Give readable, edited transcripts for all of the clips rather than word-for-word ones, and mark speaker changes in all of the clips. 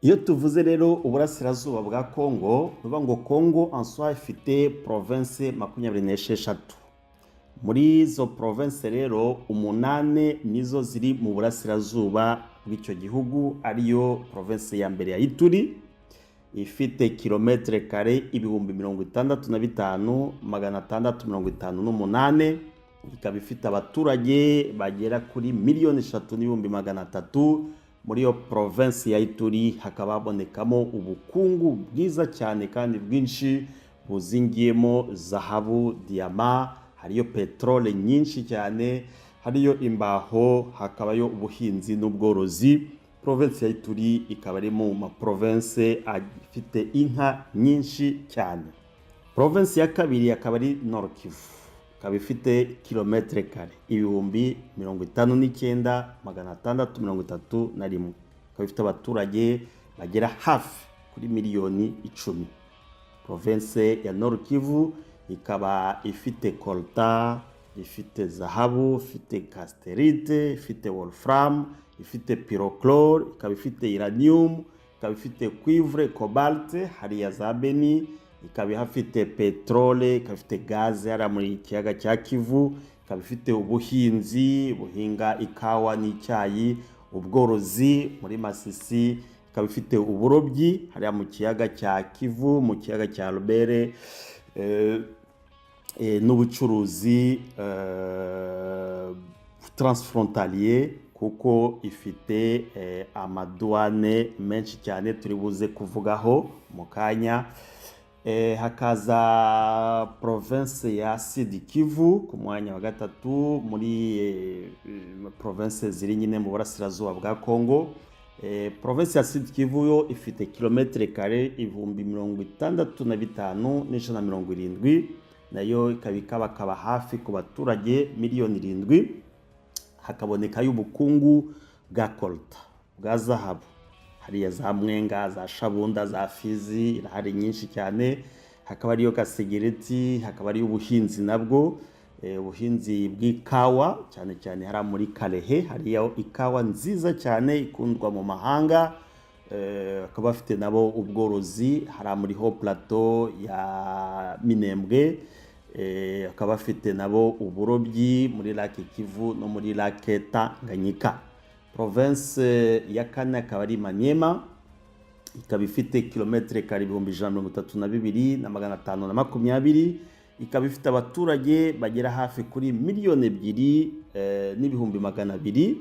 Speaker 1: Iyo tuvuze rero uburasirazuba bwa Congo, bivuga ngo Congo en soi ifite province 26. Muri izo province rero 8 nizo ziri mu burasirazuba bw'icyo gihugu, ariyo province ya mbere ya Ituri ifite kilometre kare ibihumbi 65,658, ikaba ifite abaturage bagera kuri 3,300,000. Muri iyo province ya Ituri hakaba habonekamo ubukungu bwiza cyane kandi bwinshi buzingiyemo zahabu, diyama, hariyo petrole nyinshi cyane, hariyo imbaho, hakabayo ubuhinzi n'ubworozi. Province ya Ituri ikaba ari mu ma province afite inka nyinshi cyane. Province ya kabiri akaba ari Nord Kivu, ikaba ifite kilometre kare ibihumbi 59,631, ikaba ifite abaturage bagera hafi kuri miliyoni 10. Province ya Nord Kivu ikaba ifite coltan, ifite zahabu, ifite casterite, ifite wolfram, ifite pyrochlore, ikaba ifite uranium, ikaba ifite cuivre, cobalt, hariya za Beni, ikaba ihafite petrole, ikaba ifite gaze hariya muri kiyaga cya Kivu, ikaba ifite ubuhinzi buhinga ikawa n'icyayi, ubworozi muri Masisi, ikaba ifite uburobyi hariya mu kiyaga cya Kivu, mu kiyaga cya Lubere, n'ubucuruzi transfrontalier, kuko ifite amadouane menshi cyane turi buze kuvugaho mu kanya. Hakaza province ya Sud Kivu ku mwanya wa gatatu muri province ziri nyine mu burasirazuba bwa Congo. Province ya Sud Kivu yo ifite kilometre kare ibihumbi 65,170, nayo ikaba hafi ku baturage miliyoni 7. Hakaboneka y'ubukungu bwa coltan, bwa zahabu, hariya za Mwenga, za Shabunda, za Fizi, irahari nyinshi cyane. Hakaba ariyo gasegereti, hakaba ariyo ubuhinzi nabwo, ubuhinzi bw'ikawa cyane cyane hariya muri Kalehe, hariya ikawa nziza cyane ikundwa mu mahanga. Hakaba bafite nabo ubworozi hariya muri Haut Plateau ya Minembwe. Hakaba bafite nabo uburobyi muri Lake Kivu no muri Lake Tanganyika. Province ya kane akaba ari Maniema, ikaba ifite kilometre kare ibihumbi 132,520, ikaba ifite abaturage bagera hafi kuri miliyoni 2,200,000.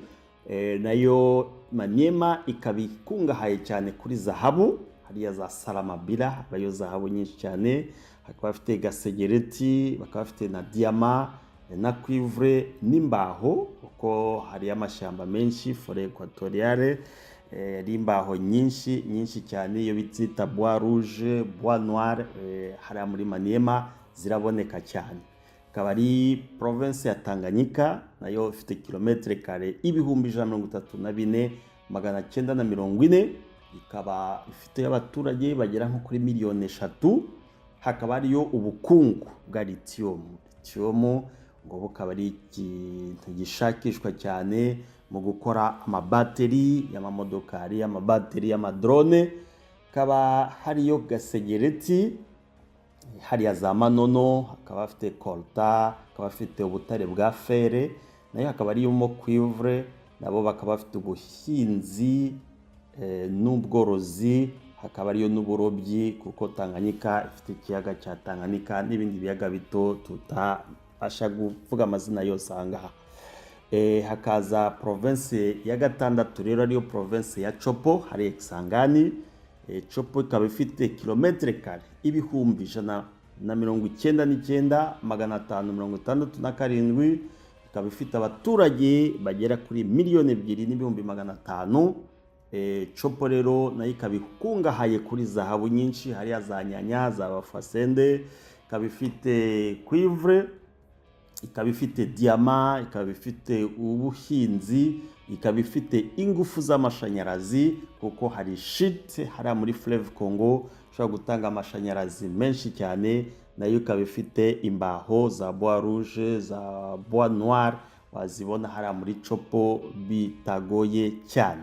Speaker 1: Nayo Maniema ikaba ikungahaye cyane kuri zahabu, hariya za Salamabila habayo zahabu nyinshi cyane. Hakaba bafite gasegereti, bakaba bafite na diama na cuivre n'imbaho, kuko hari amashyamba menshi, forêt équatoriale, ari imbaho nyinshi cyane, iyo bita bois rouge, bois noir, hariya muri Maniema ziraboneka cyane. Akaba ari province ya Tanganyika, nayo ifite kilometre kare ibihumbi 134,940, ikaba ifite abaturage bagera nko kuri miliyoni 3. Hakaba ariyo ubukungu bwa lithium ngo bukaba ari ikintu gishakishwa cyane mu gukora amabateri y'amamodokari, amabateri y'amadrone. Hakaba hariyo gasegereti, hariya za Manono, hakaba bafite coltan, hakaba bafite ubutare bwa fere, nayo hakaba arimo cuivre, nabo bakaba bafite ubuhinzi n'ubworozi, hakaba ariyo n'uburobyi, kuko Tanganyika ifite ikiyaga cya Tanganyika n'ibindi biyaga bito tutabasha kuvuga amazina yose ahangaha. Hakaza province ya gatandatu rero ariyo province ya Chopo, hari Kisangani. Chopo ikaba ifite kilometre kare ibihumbi 199,567, ikaba ifite abaturage bagera kuri miliyoni 2,500,000. Chopo rero nayo ikaba ikungahaye kuri zahabu nyinshi, hariya za Nyanya, za Bafasende, ikaba ifite cuivre, ikaba ifite diama, ikaba ifite ubuhinzi, ikaba ifite ingufu z'amashanyarazi, kuko hari shit hariya muri Fleuve Congo ushobora gutanga amashanyarazi menshi cyane. Nayo ikaba ifite imbaho za bois rouge, za bois noir, wazibona hariya muri Chopo bitagoye cyane.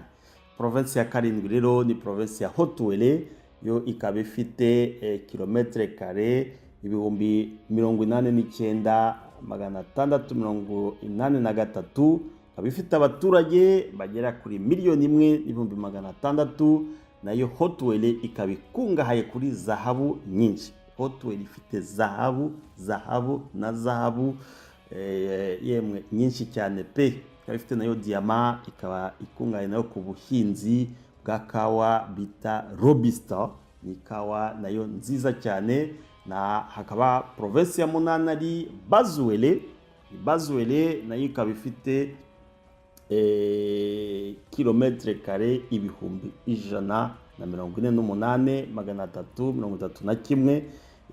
Speaker 1: province ya karindwi rero ni province ya Haut-Uele, yo ikaba ifite kilometre kare ibihumbi 89,683, ikaba ifite abaturage bagera kuri 1,100,600, nayo Haut-Uele ikaba ikungahaye kuri zahabu nyinshi. Haut-Uele ifite zahabu na zahabu yemwe nyinshi cyane pe. Ikaba ifite nayo diama, ikaba ikungahaye nayo ku buhinzi bwa kawa bita Robusta, ni kawa nayo nziza cyane. Na hakaba province ya munani ari Bas-Uele. Bas-Uele nayo ikaba ifite kilometre kare ibihumbi 148,331,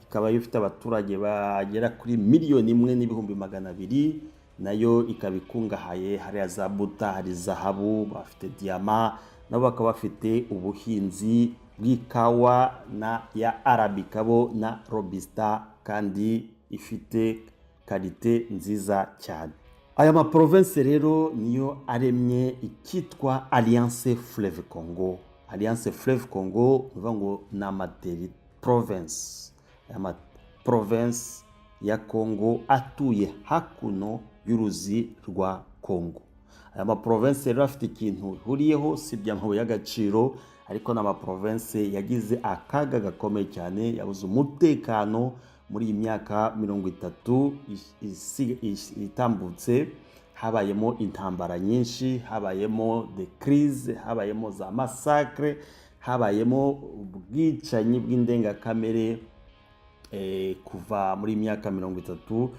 Speaker 1: ikaba ifite abaturage bagera kuri 1,1,200,000, nayo ikaba ikungahaye hariya za buta, hari zahabu, bafite diama, nabo bakaba bafite ubuhinzi bw'ikawa na ya Arabica bo na Robusta, kandi ifite kalite nziza cyane. Aya ma province rero niyo aremye ikitwa Alliance Fleuve Congo. Alliance Fleuve Congo uvuga ngo ni province, aya province ya Congo atuye hakuno y'uruzi rwa Congo. Aya ma province rero afite ikintu huriyeho, si by'amabuye y'agaciro, ariko n'ama province yagize akaga gakomeye cyane, yabuze umutekano muri iyi myaka 30 itambutse. Habayemo intambara nyinshi, habayemo de crise, habayemo za massacre, habayemo ubwicanyi bw'indengakamere kuva muri myaka 30.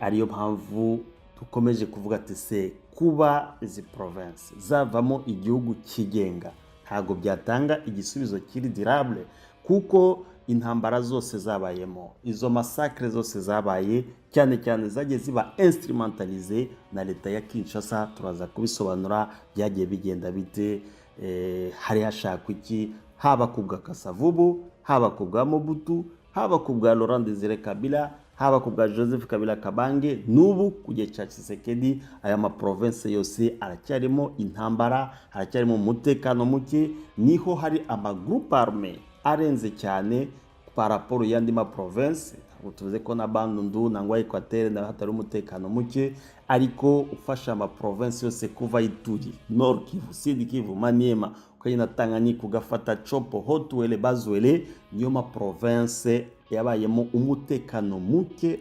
Speaker 1: Ariyo mpamvu dukomeje kuvuga ati se kuba izi province zavamo igihugu kigenga ntago byatanga igisubizo kiri durable, kuko intambara zose zabayemo, izo massacre zose zabaye, cyane cyane zagiye ziba instrumentalize na leta ya Kinshasa. Turaza kubisobanura byagiye bigenda bite, hari hashakwa iki, haba kubwa Kasavubu, haba kubwa Mobutu, haba kubwa Laurent Désiré Kabila, haba kubwa Joseph Kabila Kabange, n'ubu kujya cha Tshisekedi. Aya ma province yose aracyarimo intambara, aracyarimo umutekano muke, niho hari ama groupe armé arenze cyane par rapport yandi ma province. Tuvuze ko na Bandundu nangwa Equateur na hatari umutekano muke, ariko ufasha ama province yose kuva Ituri, Nord Kivu, Sud Kivu, Maniema, ukagenda Tanganyika, ugafata Chopo, Haut-Uele, Bas-Uele, niyo ma province yabayemo umutekano muke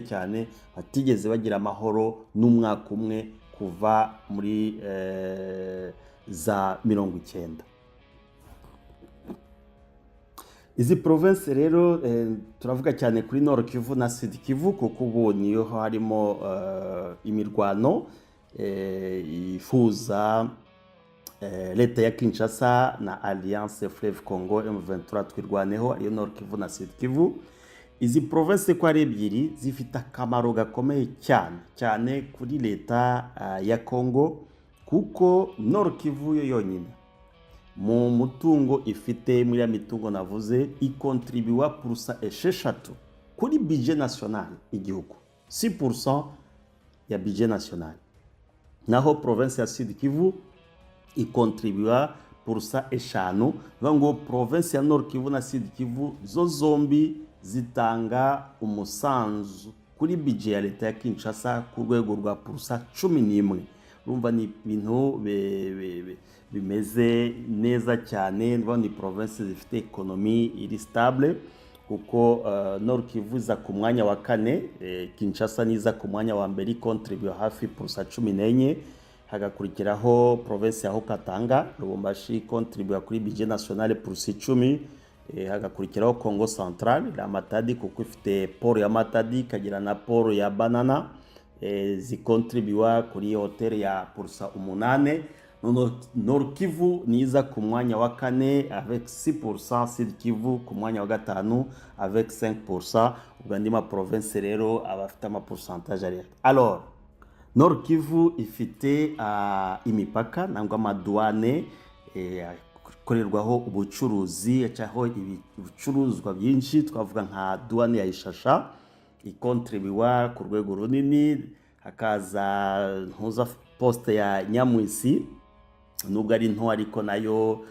Speaker 1: cyane, batigeze bagira amahoro n'umwaka umwe kuva muri za 90. Izi province rero turavuga cyane kuri Nord Kivu na Sud Kivu, kuko ubu niyo harimo imirwano ifuza leta ya Kinshasa na Alliance Fleuve Congo M23 twirwaneho, ariyo Nord Kivu na Sud Kivu. Izi province ko ari ebyiri zifite akamaro gakomeye cyane kuri leta ya Congo, kuko Nord Kivu yo yonyine mu mutungo ifite muri ya mitungo navuze ikontribuwa purusa 6 kuri budget national igihugu, 6% ya budget national. Naho province ya Sud Kivu ikontribuwa purusa 5. Ngo province ya Nord Kivu na Sud Kivu zo zombi zitanga umusanzu kuri budget ya leta ya Kinshasa ku rwego rwa purusa 11. Urumva ni ibintu bimeze neza cyane. Ni province zifite economy iri stable, kuko Nord Kivu iza ku mwanya wa 4, Kinshasa niza ku mwanya wa mbere, contribute hafi purusa 14. Hagakurikiraho province ya Haut-Katanga, Lubumbashi contribute kuri budget national purusa 10. Hagakurikiraho Congo Central, la Matadi, kuko ifite port ya Matadi, kagira na port ya Banana, zikontribuwa kuri hotel ya purusa 8. Nord Kivu niza ku mwanya wa 4 avec 6%, Sud Kivu ku mwanya wa 5 avec 5%. Ugandima province rero abafite ama pourcentage ari. Alors Nord Kivu ifite imipaka nangwa amadouane korerwaho ubucuruzi, cyaho ibicuruzwa byinshi, twavuga nka douane ya Ishasha ikontribuwa ku rwego runini. Hakaza ntuza poste ya Nyamwisi nubwo ari nto ariko nayo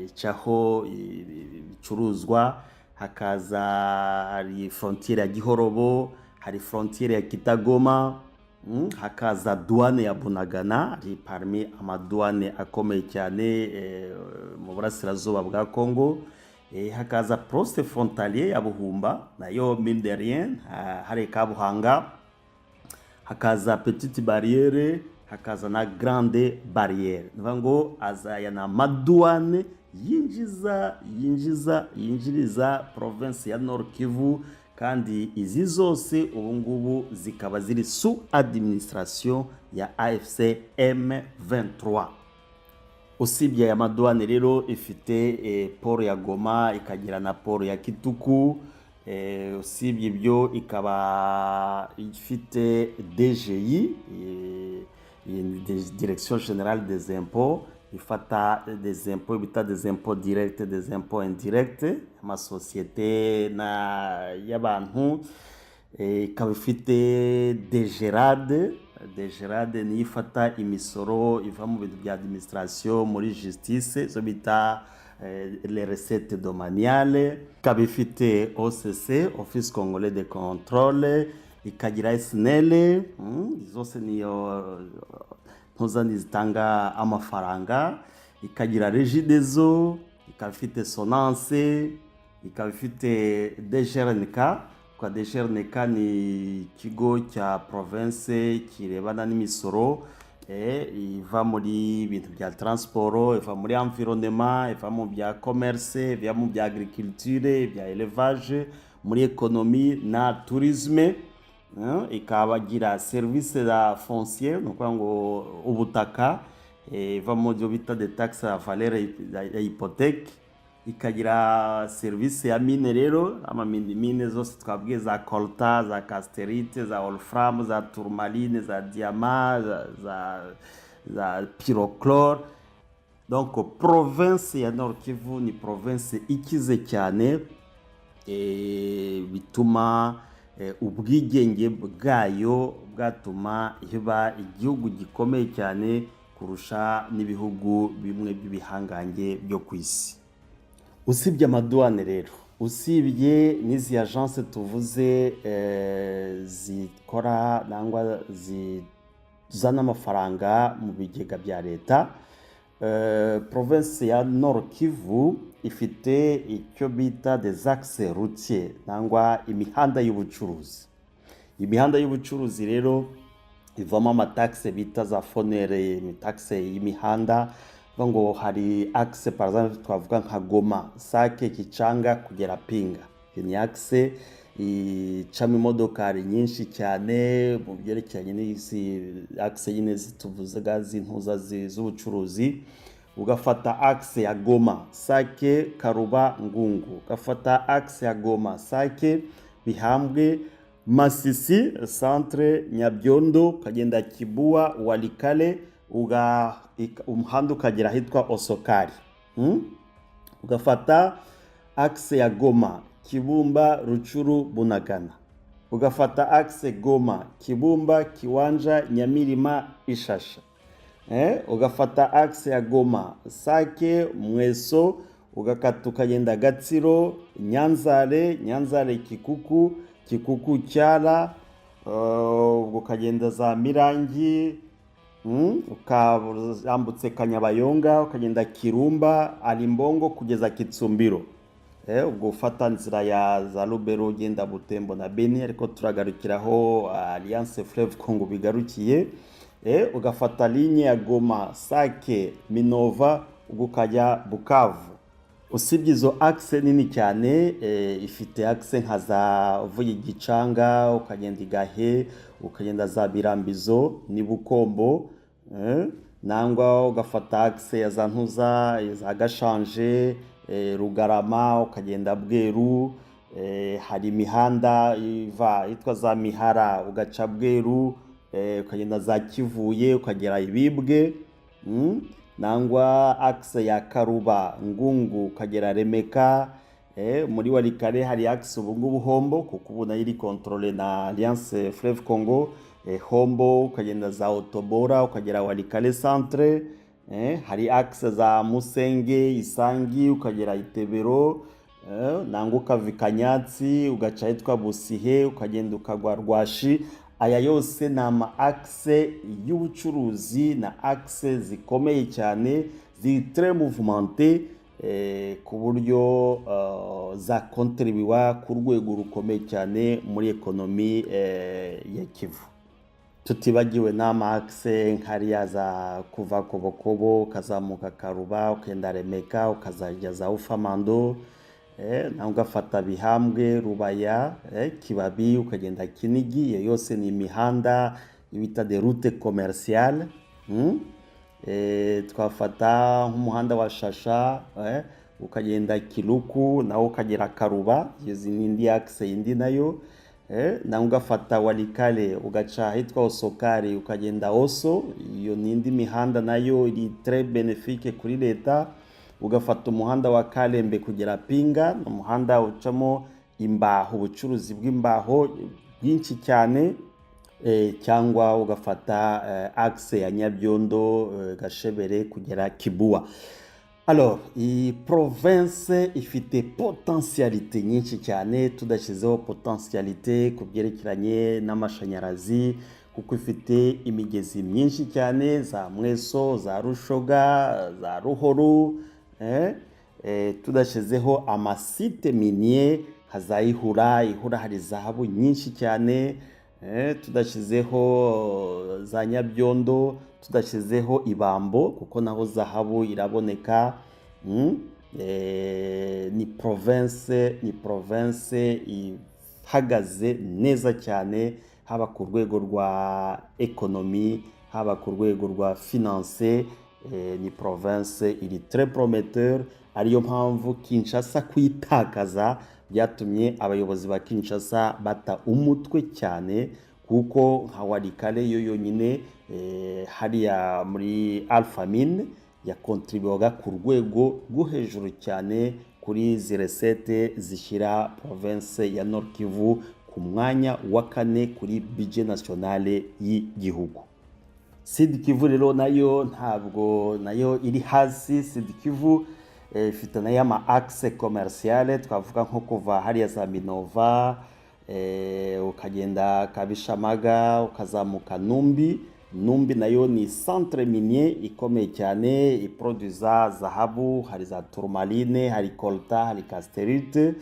Speaker 1: icaho ibicuruzwa. Hakaza hari frontiere ya Gihorobo, hari frontiere ya Kitagoma, hakaza douane ya Bunagana, ari parmi amadouane akomeye cyane mu burasirazuba bwa Congo. Hakaza poste frontalier ya Buhumba, nayo mine de rien, hari Kabuhanga. Hakaza petite barriere, hakaza na grande barriere. Nivuga ngo azaya na madouane yinjiriza province ya Nord Kivu, kandi izi zose ubu ngubu zikaba ziri sous administration ya AFC M23. Usibye ya madouane rero ifite port ya Goma, ikagira na port ya Kituku. Usibye ibyo ikaba ifite DGI, Direction Générale des Impôts, ifata des impôts bita des impôts directs, des impôts indirects, amasosiyete y'abantu. Ikaba ifite DGRAD niyo ifata imisoro iva mu bintu bya administration muri justice, zo bita les recettes domaniales. Ikaba ifite OCC, Office Congolais de Contrôle, ikagira SNL, zose niyo ntuzani zitanga amafaranga. Ikagira Regideso, ikaba ifite Sonance, ikaba ifite DGRNK. Kwa DGRNK ni ikigo cya province kirebana n'imisoro, iva muri ibintu bya transport, iva muri environnement, iva mu bya commerce, iva mu bya agriculture, bya élevage, muri économie na tourisme. Ikabagira service za foncier, nuko ngo ubutaka, iva mu byo bita de taxe à valeur ya hypothèque. Ikagira service ya mine rero, mine zose twabwiye za colta, za casterite, za wolfram, za tourmaline, za diamant, za pyrochlore. Donc province ya Nord Kivu ni province ikize cyane, bituma ubwigenge bwayo bwatuma iba igihugu gikomeye cyane kurusha n'ibihugu bimwe by'ibihangange byo ku isi. Usibye amadouane rero, usibye n'izi agence tuvuze zikora nangwa zizana amafaranga mu bigega bya leta, province ya Nord Kivu ifite icyo bita des axes routiers, nangwa imihanda y'ubucuruzi. Imihanda y'ubucuruzi rero ivamo amataxe bita za fonere, taxe y'imihanda. Ngo hari axe par exemple twavuga nka Goma, Sake, Kichanga kugera Pinga. Ni axe icamo imodokari nyinshi cyane mu byerekeranye n'isi axe nyine zituvuzaga zintuza z'ubucuruzi. Ugafata axe ya Goma, Sake, Karuba, Ngungu. Ugafata axe ya Goma, Sake, Bihambwe, Masisi, Centre, Nyabyondo, ukagenda Kibua, Walikale, umuhanda ukagera hitwa Osokari. Ugafata axe ya Goma, Kibumba, Ruchuru, Bunagana. Ugafata axe Goma, Kibumba, Kiwanja, Nyamirima, Ishasha. Ugafata axe ya Goma, Sake, Mweso, ugakata ukagenda Gatsiro, Nyanzare, Kikuku, Cyara, ukagenda za Mirangi, ukambutse Kanyabayonga, ukagenda Kirumba, Alimbongo kugeza Kitsumbiro. Ubwo ufata nzira ya za Lubero ugenda Butembo na Beni, ariko turagarukiraho Alliance Fleuve Congo bigarukiye. Ugafata ligne ya Goma, Sake, Minova, ukajya Bukavu. Usibye izo axe nini cyane, ifite axe nka za Vuye Gicanga, ukagenda Igahe, ukagenda za Birambizo ni Bukombo, nangwa ugafata axe ya za Ntuza, za Gashanje, Rugarama, ukagenda Bweru. Hari imihanda yitwa za Mihara, ugaca Bweru, ukagenda za Kivuye, ukagera Ibibwe. Nangwa axe ya Karuba, Ngungu, ukagera Remeka. Muri Walikale hari axe ubungubu Hombo, kuko ubu nayo iri controle na Alliance Fleuve Congo. Hombo, ukagenda za Otobora, ukagera Walikale Centre. hari axe za Musenge, Isangi, ukagera Itebero, nangwa ukava Ikanyatsi ugaca hitwa Busihe ukagenda ukagwa Rwashi. Aya yose ni ama axe y'ubucuruzi na axe zikomeye cyane ziri très mouvementé, ku buryo zakontribuwa ku rwego rukomeye cyane muri ekonomi ya Kivu. Tutibagiwe n'ama axe nkariya za kuva Kobokobo ukazamuka Karuba ukenda Remeka ukazajya za Ufamando, nawe ugafata Bihambwe, Rubaya, Kibabi ukagenda Kinigi. Iyo yose ni imihanda bita de route commerciale. Twafata nk'umuhanda wa Shasha, ukagenda Kiluku nawo ukagera Karuba, iyo n'indi axe yindi nayo. Nawe ugafata Walikale ugaca hitwa Osokari ukagenda Oso, iyo n'indi mihanda nayo iri très bénéfique kuri leta. Ugafata umuhanda wa Kalembe kugera Pinga, umuhanda ucamo imbaho, ubucuruzi bw'imbaho bwinshi cyane. Cyangwa ugafata axe ya Nyabyondo, Gashebere kugera Kibua. Alors, iyi province ifite potentialité nyinshi cyane, tudashyizeho potentialité ku byerekeranye n'amashanyarazi, kuko ifite imigezi myinshi cyane, za Mweso, za Rushoga, za Ruhoro, tudashyizeho amasite minier nka za Ihura. Ihura hari zahabu nyinshi cyane, tudashyizeho za Nyabyondo, tudashyizeho Ibambo kuko naho zahabu iraboneka. Ni province ihagaze neza cyane, haba ku rwego rwa ekonomi, haba ku rwego rwa finance. Ni province iri très prometteur, ariyo mpamvu Kinshasa kwitakaza byatumye abayobozi ba Kinshasa bata umutwe cyane, kuko nka Walikale yo yonyine hariya muri Alpha Mine yakontribuwaga ku rwego rwo hejuru cyane kuri ziresete zishyira province ya Nord Kivu ku mwanya wa 4 kuri budget nationale y'igihugu. Sud Kivu rero nayo ntabwo nayo iri hasi. Sud Kivu ifite nayo ama axe commerciale, twavuga nko kuva hariya za Minova, ukagenda Kabishamaga ukazamuka Numbi. Numbi nayo ni centre minier ikomeye cyane, iproduza zahabu, hari za tourmaline, hari colta, hari casterite.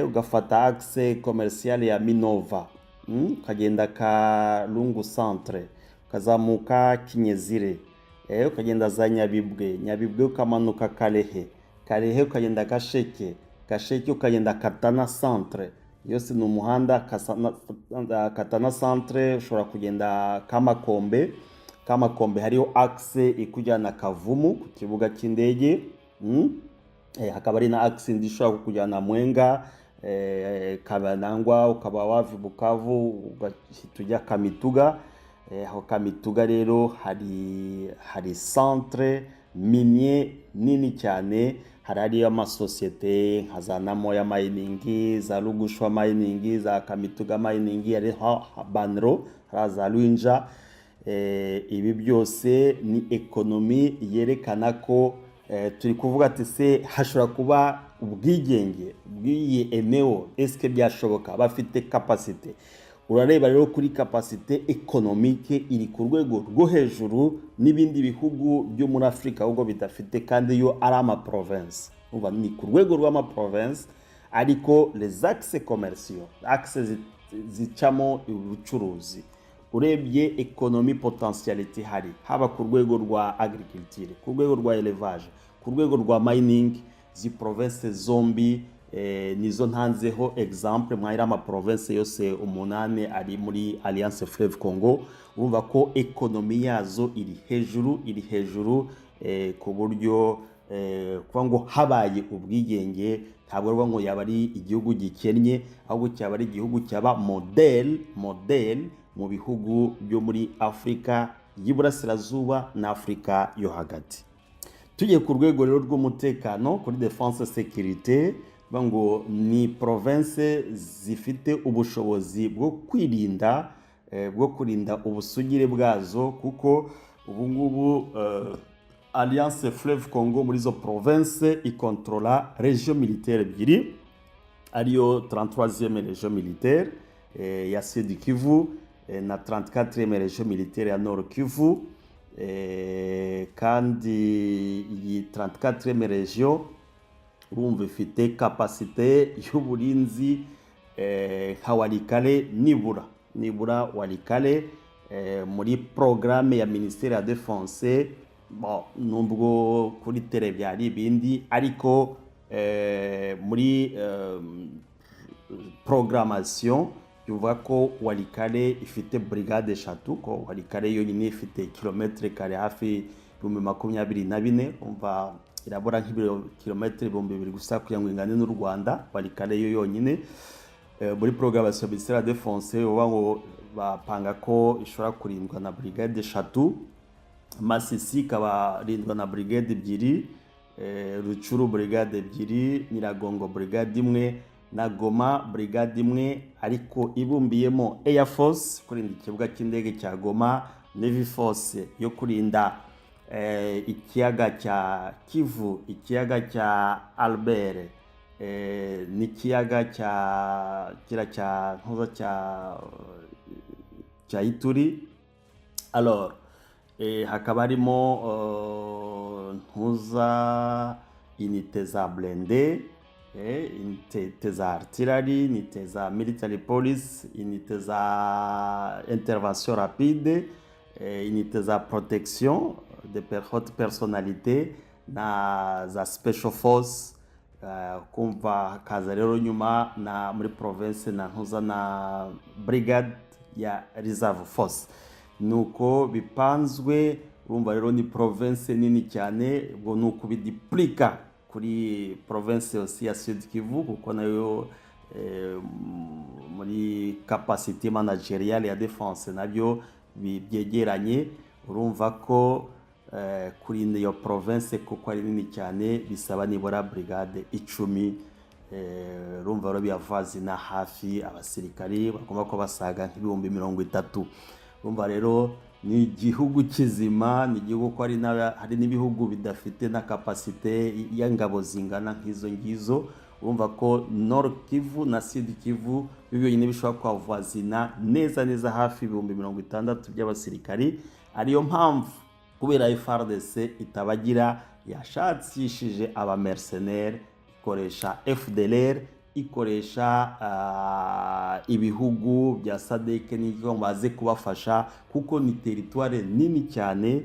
Speaker 1: Ugafata axe commerciale ya Minova, ukagenda Kalungu centre, ukazamuka Kinyezire, ukagenda za Nyabibwe, Nyabibwe ukamanuka Kalehe, Kalehe ukagenda Gasheke, Gasheke ukagenda Katana centre. Yose ni umuhanda Katana centre. Ushobora kugenda Kamakombe, Kamakombe hariho axe ikujyana Kavumu ku kibuga cy'indege. Hakaba ari na axe indi ishobora kukujyana Mwenga, Kabanangwa, ukaba wava Bukavu ugahita ujya Kamituga. Aho Kamituga rero hari centre minier nini cyane, hari amasosiyete nka za Namoya Mining, za Lugushwa Mining, za Kamituga Mining, hariho Banro, hari za Lwinja. Ibi byose ni ekonomi yerekana ko turi kuvuga ati se hashobora kuba ubwigenge bw'iyi eneo, eske byashoboka, bafite capacité. Urareba rero kuri capacité économique iri ku rwego rwo hejuru n'ibindi bihugu byo muri Afrika ahubwo bidafite, kandi yo ari ama province. Uba ni ku rwego rw'ama province, ariko les axes commerciaux, axes zicamo ubucuruzi, urebye economie potentialité hari, haba ku rwego rwa agriculture, ku rwego rwa élevage, ku rwego rwa mining. Zi province zombi nizo ntanzeho exemple mwahira ama province yose 8 ari muri Alliance Fleuve Congo. Urumva ko ekonomi yazo iri hejuru, ku buryo kuva ngo habaye ubwigenge ntabwo rwa ngo yaba ari igihugu gikennye, ahubwo cyaba ari igihugu cyaba model mu bihugu byo muri Afrika y'Iburasirazuba na Afrika yo hagati. Tugiye ku rwego rero rw'umutekano, kuri defense sécurité, ngo ni province zifite ubushobozi bwo kurinda ubusugire bwazo, kuko ubu ngubu Alliance Fleuve Congo muri izo province ikontrola region militaire ebyiri ariyo 33e region militaire ya Sud Kivu na 34e region militaire ya Nord Kivu, kandi iyi 34e region urumva ifite kapasite y'uburinzi nka Walikale nibura Walikale muri programme ya Ministère ya Défense. Bon, nubwo kuri tele byari ibindi, ariko muri programmation yuvuga ko Walikale ifite brigade eshatu, ko Walikale yonyine ifite kilometre kare hafi 24,000, umva irabura kilometre 2,000 gusa kugira ngo ingane n'u Rwanda. Walikale yo yonyine muri programmation ya Ministère ya Défense uba ngo bapanga ko ishobora kurindwa na brigade eshatu, Masisi ikaba rindwa na brigade ebyiri, Ruchuru brigade ebyiri, Nyiragongo brigade imwe na Goma brigade imwe, ariko ibumbiyemo Air Force kurinda ikibuga cy'indege cya Goma, Navy Force yo kurinda ikiyaga cya Kivu, ikiyaga cya Albert, n'ikiyaga cya Ituri. Alors hakaba harimo unité za blindé, unité za artillerie, unité za military police, unité za intervention rapide, unité za protection de haute personnalité na za special force. Kumva hakaza rero nyuma na muri province na brigade ya reserve force. Nuko bipanzwe, urumva rero ni province nini cyane, ubwo nuko bidiplika kuri province yose ya Sud Kivu, kuko nayo muri capacité managériale ya défense nabyo byegeranye. Urumva ko kurinda iyo province kuko ari nini cyane bisaba nibura brigade 10. Urumva rero byavazi na hafi abasirikari bagomba ko basaga nk'ibihumbi 30. Urumva rero ni igihugu kizima, ni igihugu ko hari n'ibihugu bidafite na kapasite y'ingabo zingana nk'izo ngizo. Urumva ko Nord Kivu na Sud Kivu byonyine bishobora kwavazina neza hafi ibihumbi 60 by'abasirikari. Ariyo mpamvu kubera FARDC itabagira yashatsishije aba mercenaires, ikoresha FDLR, ikoresha ibihugu bya SADC n'icyo baze kubafasha, kuko ni territoire nini cyane,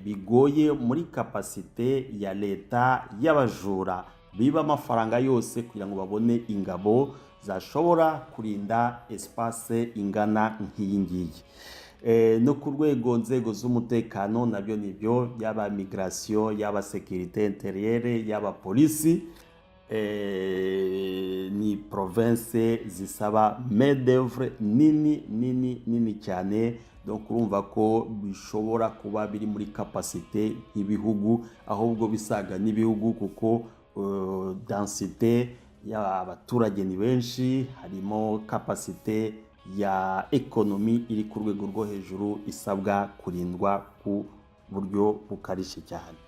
Speaker 1: bigoye muri kapasite ya leta y'abajura biba amafaranga yose kugira ngo babone ingabo zashobora kurinda espace ingana nk'iyi ngiyi. No ku rwego nzego z'umutekano nabyo nibyo, yaba migration, yaba sécurité intérieure, yaba polisi, ni province zisaba main d'œuvre nini cyane. Donc urumva ko bishobora kuba biri muri capacité y'ibihugu, ahubwo bisaga n'ibihugu, kuko densité y'abaturage ni benshi, harimo capacité ya ekonomi iri ku rwego rwo hejuru isabwa kurindwa ku buryo bukarishye cyane.